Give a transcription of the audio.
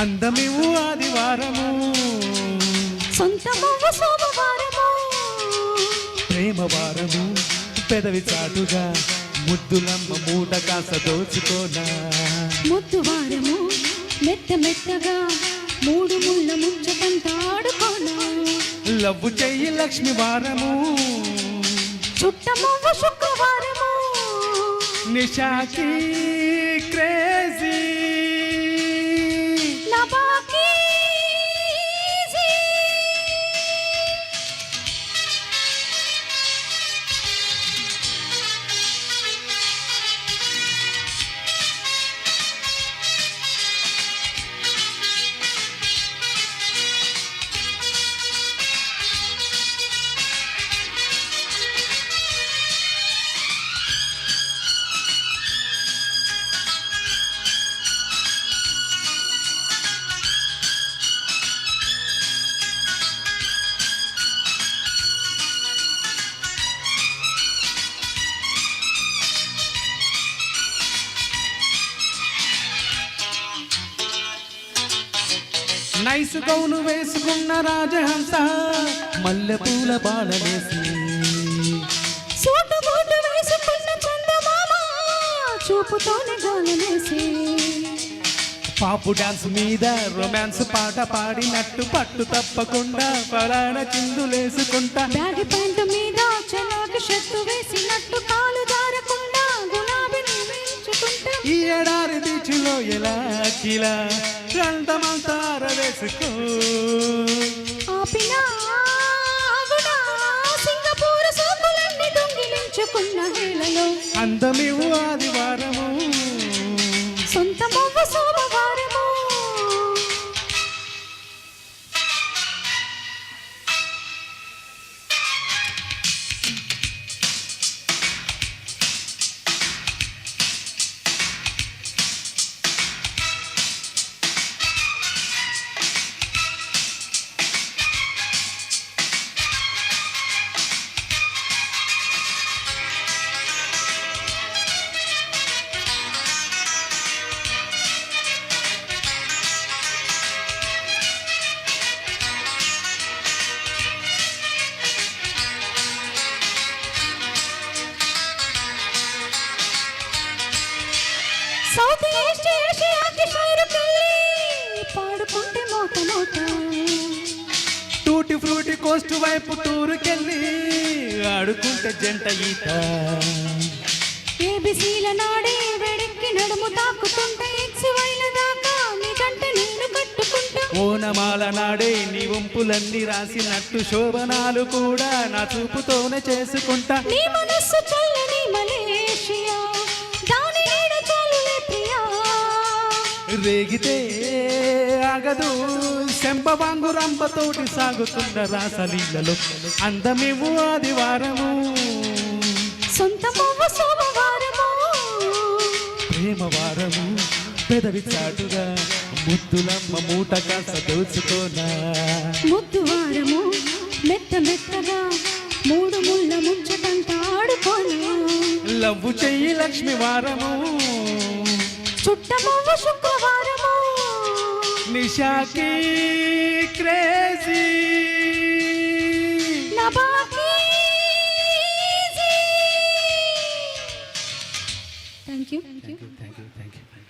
అందమివు ఆదివారము సొంతమవ్వ సోమవారము ప్రేమ వారము పెదవి చాటుగా ముద్దులమ్మ మూట కాస దోచుకోనా ముద్దు వారము మెత్త మెత్తగా మూడు ముళ్ళ ముచ్చటంతా ఆడుకోనా లవ్వు చెయ్యి లక్ష్మి వారము చుట్టమవ్వ శుక్రవారము నిషాకి క్రేజీ నబాకి నైసు గౌను వేసుకున్న రాజహంస మల్లె పూల బాలనేసి సూటు బూటు వేసుకున్న చందమామ చూపుతోనే గాలనేసి పాపు డాన్స్ మీద రొమాన్స్ పాట పాడినట్టు పట్టు తప్పకుండా పరాణ చిందులేసుకుంటా బ్యాగ్ ప్యాంటు మీద చలాకి షర్టు వేసినట్టు కాలు జారకుండా గులాబీని వేయించుకుంటా ఈ ఎడారి బీచ్లో ఎలా కిలా గంటమంతా వేసుకో ఆపినా ఆగునా సింగపూర్ సోకులన్నీ దొంగిలించుకున్న వేళలో అందమివు ఆదివారము సొంతమవ్వ సోమవారము సౌత్ ఈస్ట్ ఏషియాకి షైరుకెళ్ళి పాడుకుంటే మోత మోత టూటి ఫ్రూటి కోస్ట్ వైపు టూరుకెళ్ళి ఆడుకుంటే జంట ఈత ఏబిసీల నాడే వెడెక్కి నడుము తాకుతుంటే ఎక్స్ వైల దాకా నీకంటే నేను కట్టుకుంటా ఓనమాల నాడే నీ వంపులన్నీ రాసినట్టు శోభనాలు కూడా నా చూపుతోనే చేసుకుంటా నీ మనస్సు చల్లని మలేషియా దాని నీడ చాలులే ప్రియా రేగితే ఆగదు శంపవాంగు రంపతోటి సాగుతున్న రాసలీలలో అందమివు ఆదివారము సొంతమవ్వ సోమవారము ప్రేమ వారము పెదవి చాటుగా ముద్దులమ్మ మూట కాస దోచుకోనా ముద్దు వారము మెత్త మెత్తగా మూడు ముళ్ళ ముచ్చటంతా ఆడుకోనా లవ్వు చెయ్యి లక్ష్మి వారము చుట్టమవ్వ శుక్రవారము నిషాకి క్రేజీ నబాకి థ్యాంక్ యూ థ్యాంక్ యూ